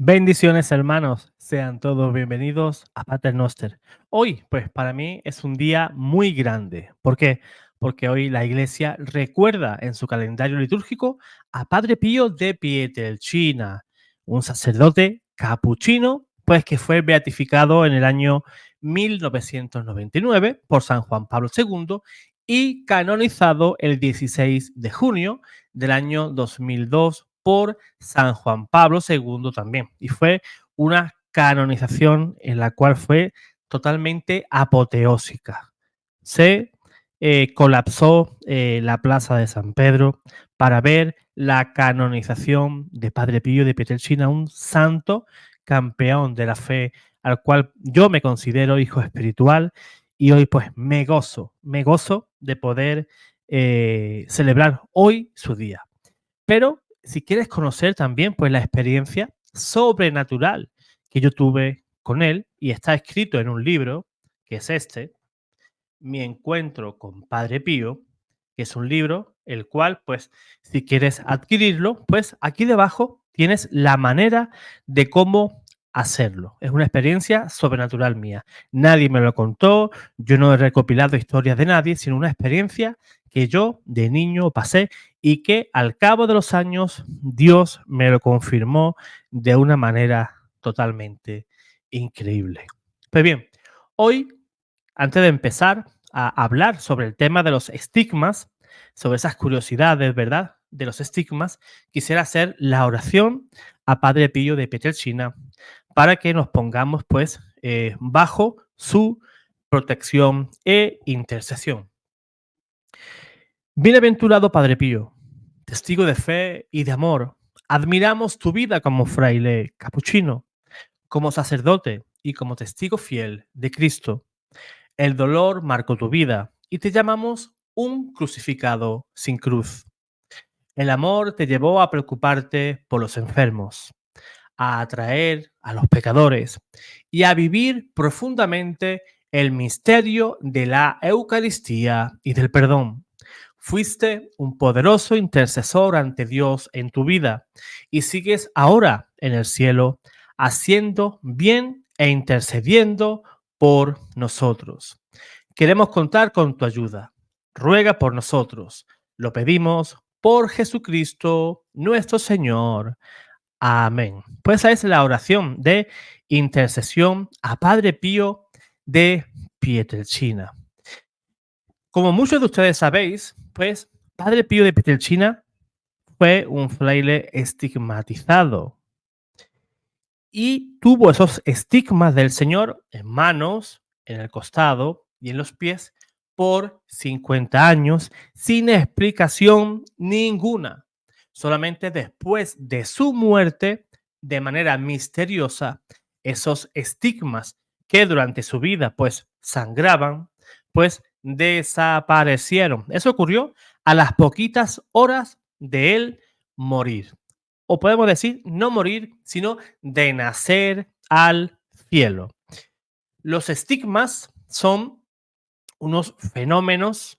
Bendiciones, hermanos. Sean todos bienvenidos a Pater Noster. Hoy, pues para mí es un día muy grande. ¿Por qué? Porque hoy la Iglesia recuerda en su calendario litúrgico a Padre Pío de Pietrelcina, un sacerdote capuchino, pues que fue beatificado en el año 1999 por San Juan Pablo II y canonizado el 16 de junio del año 2002 por San Juan Pablo II también. Y fue una canonización en la cual fue totalmente apoteósica. Se colapsó la plaza de San Pedro para ver la canonización de Padre Pío de Pietrelcina, un santo campeón de la fe, al cual yo me considero hijo espiritual y hoy pues me gozo de poder celebrar hoy su día. Pero si quieres conocer también pues la experiencia sobrenatural que yo tuve con él, y está escrito en un libro, que es este, Mi encuentro con Padre Pío, que es un libro el cual, pues, si quieres adquirirlo, pues aquí debajo tienes la manera de cómo hacerlo. Es una experiencia sobrenatural mía. Nadie me lo contó, yo no he recopilado historias de nadie, sino una experiencia que yo de niño pasé y que al cabo de los años Dios me lo confirmó de una manera totalmente increíble. Pues bien, hoy, antes de empezar a hablar sobre el tema de los estigmas, sobre esas curiosidades, ¿verdad? De los estigmas, quisiera hacer la oración a Padre Pío de Pietrelcina para que nos pongamos, pues, bajo su protección e intercesión. Bienaventurado Padre Pío, testigo de fe y de amor, admiramos tu vida como fraile capuchino, como sacerdote y como testigo fiel de Cristo. El dolor marcó tu vida y te llamamos un crucificado sin cruz. El amor te llevó a preocuparte por los enfermos, a atraer a los pecadores y a vivir profundamente el misterio de la Eucaristía y del perdón. Fuiste un poderoso intercesor ante Dios en tu vida y sigues ahora en el cielo haciendo bien e intercediendo por nosotros. Queremos contar con tu ayuda. Ruega por nosotros. Lo pedimos por Jesucristo nuestro Señor. Amén. Pues esa es la oración de intercesión a Padre Pío de Pietrelcina. Como muchos de ustedes sabéis, pues Padre Pío de Pietrelcina fue un fraile estigmatizado y tuvo esos estigmas del Señor en manos, en el costado y en los pies por 50 años sin explicación ninguna. Solamente después de su muerte, de manera misteriosa, esos estigmas que durante su vida pues sangraban, pues desaparecieron. Eso ocurrió a las poquitas horas de él morir. O podemos decir, no morir, sino de nacer al cielo. Los estigmas son unos fenómenos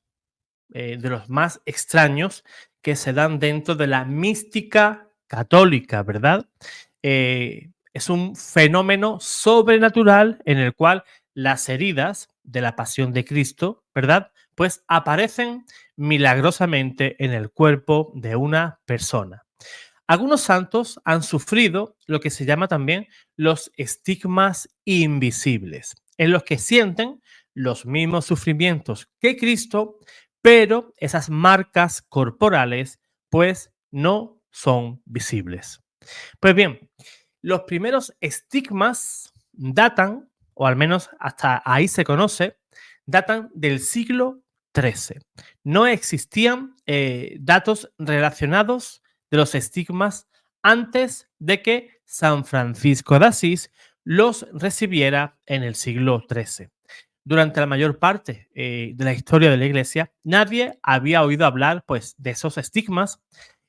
de los más extraños que se dan dentro de la mística católica, ¿verdad? Es un fenómeno sobrenatural en el cual las heridas de la pasión de Cristo, ¿verdad? Pues aparecen milagrosamente en el cuerpo de una persona. Algunos santos han sufrido lo que se llama también los estigmas invisibles, en los que sienten los mismos sufrimientos que Cristo, pero esas marcas corporales pues no son visibles. Pues bien, los primeros estigmas datan, o al menos hasta ahí se conoce, datan del siglo XIII. No existían datos relacionados de los estigmas antes de que San Francisco de Asís los recibiera en el siglo XIII. Durante la mayor parte de la historia de la Iglesia, nadie había oído hablar pues, de esos estigmas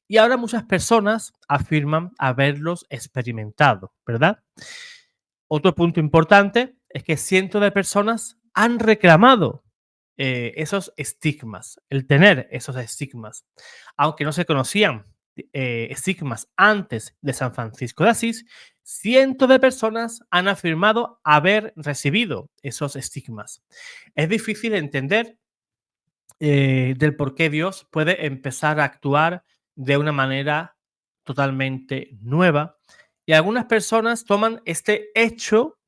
y ahora muchas personas afirman haberlos experimentado, ¿verdad? Otro punto importante es que cientos de personas han reclamado esos estigmas, el tener esos estigmas, aunque no se conocían estigmas antes de San Francisco de Asís, cientos de personas han afirmado haber recibido esos estigmas. Es difícil entender del por qué Dios puede empezar a actuar de una manera totalmente nueva. Y algunas personas toman este hecho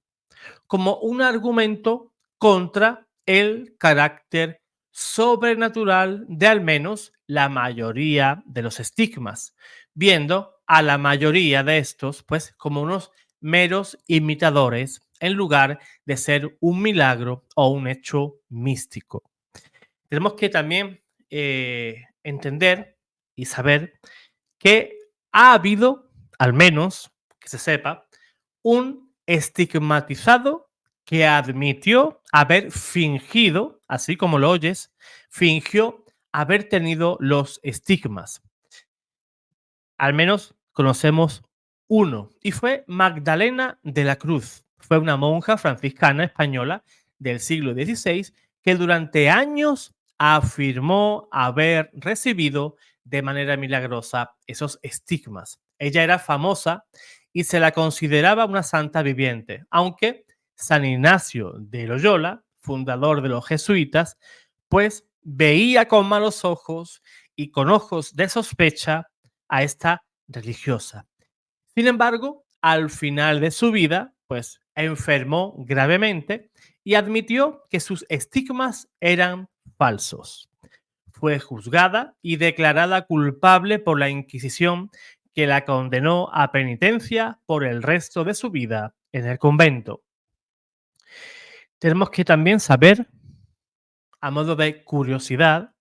como un argumento contra el carácter sobrenatural de al menos la mayoría de los estigmas, viendo a la mayoría de estos pues como unos meros imitadores en lugar de ser un milagro o un hecho místico. Tenemos que también entender y saber que ha habido, al menos que se sepa, un estigmatizado que admitió haber fingido, así como lo oyes, fingió haber tenido los estigmas. Al menos conocemos uno, y fue Magdalena de la Cruz. Fue una monja franciscana española del siglo XVI que durante años afirmó haber recibido de manera milagrosa esos estigmas. Ella era famosa y se la consideraba una santa viviente, aunque San Ignacio de Loyola, fundador de los jesuitas, pues veía con malos ojos y con ojos de sospecha a esta religiosa. Sin embargo, al final de su vida, pues enfermó gravemente y admitió que sus estigmas eran falsos. Fue juzgada y declarada culpable por la Inquisición, que la condenó a penitencia por el resto de su vida en el convento. Tenemos que también saber, a modo de curiosidad,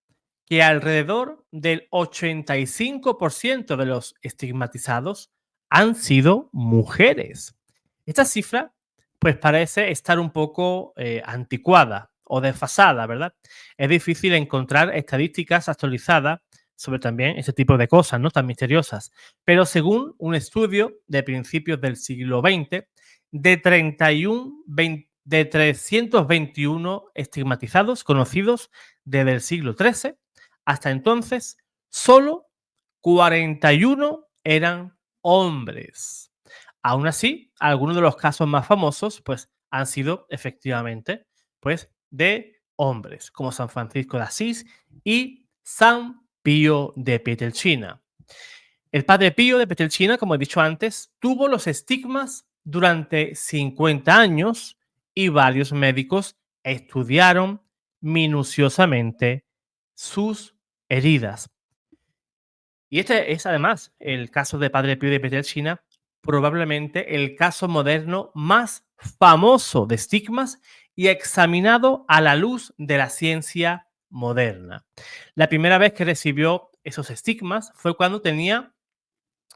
que alrededor del 85% de los estigmatizados han sido mujeres. Esta cifra, pues parece estar un poco anticuada o desfasada, ¿verdad? Es difícil encontrar estadísticas actualizadas sobre también ese tipo de cosas, ¿no? Tan misteriosas. Pero según un estudio de principios del siglo XX, de 321 estigmatizados conocidos desde el siglo XIII, hasta entonces, solo 41 eran hombres. Aún así, algunos de los casos más famosos pues, han sido efectivamente pues, de hombres, como San Francisco de Asís y San Pío de Pietrelcina. El padre Pío de Pietrelcina, como he dicho antes, tuvo los estigmas durante 50 años y varios médicos estudiaron minuciosamente sus heridas. Y este es además el caso de Padre Pío de Pietrelcina, probablemente el caso moderno más famoso de estigmas y examinado a la luz de la ciencia moderna. La primera vez que recibió esos estigmas fue cuando tenía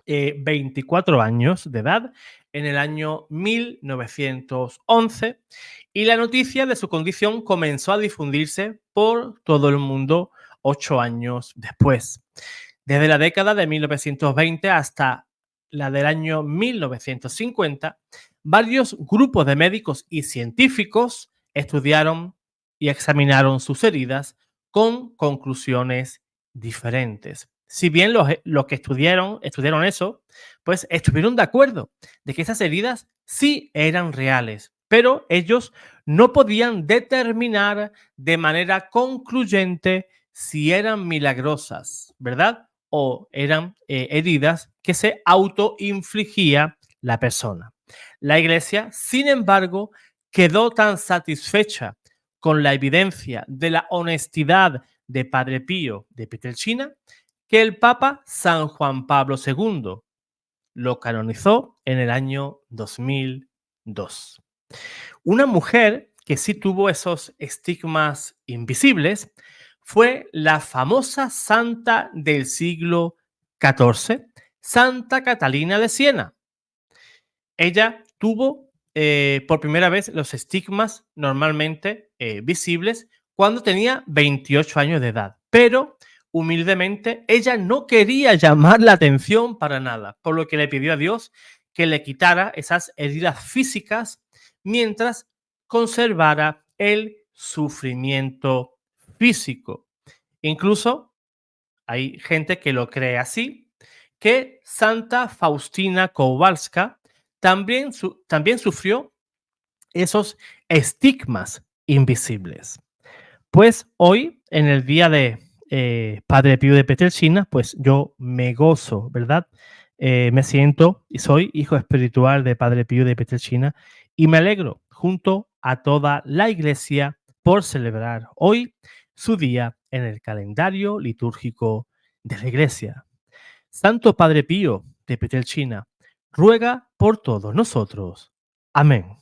24 años de edad, en el año 1911, y la noticia de su condición comenzó a difundirse por todo el mundo 8 años después. Desde la década de 1920 hasta la del año 1950, varios grupos de médicos y científicos estudiaron y examinaron sus heridas con conclusiones diferentes. Si bien los que estudiaron eso, pues estuvieron de acuerdo de que esas heridas sí eran reales, pero ellos no podían determinar de manera concluyente si eran milagrosas, ¿verdad? O eran heridas que se autoinfligía la persona. La Iglesia, sin embargo, quedó tan satisfecha con la evidencia de la honestidad de Padre Pío de Pietrelcina que el Papa San Juan Pablo II lo canonizó en el año 2002. Una mujer que sí tuvo esos estigmas invisibles fue la famosa santa del siglo XIV, Santa Catalina de Siena. Ella tuvo por primera vez los estigmas normalmente visibles cuando tenía 28 años de edad, pero humildemente ella no quería llamar la atención para nada, por lo que le pidió a Dios que le quitara esas heridas físicas mientras conservara el sufrimiento físico. Incluso hay gente que lo cree así que Santa Faustina Kowalska también sufrió esos estigmas invisibles. Pues hoy, en el día de Padre Pío de Pietrelcina, pues yo me gozo, ¿verdad? Me siento y soy hijo espiritual de Padre Pío de Pietrelcina y me alegro junto a toda la iglesia por celebrar hoy su día en el calendario litúrgico de la iglesia. Santo Padre Pío de Pietrelcina, ruega por todos nosotros. Amén.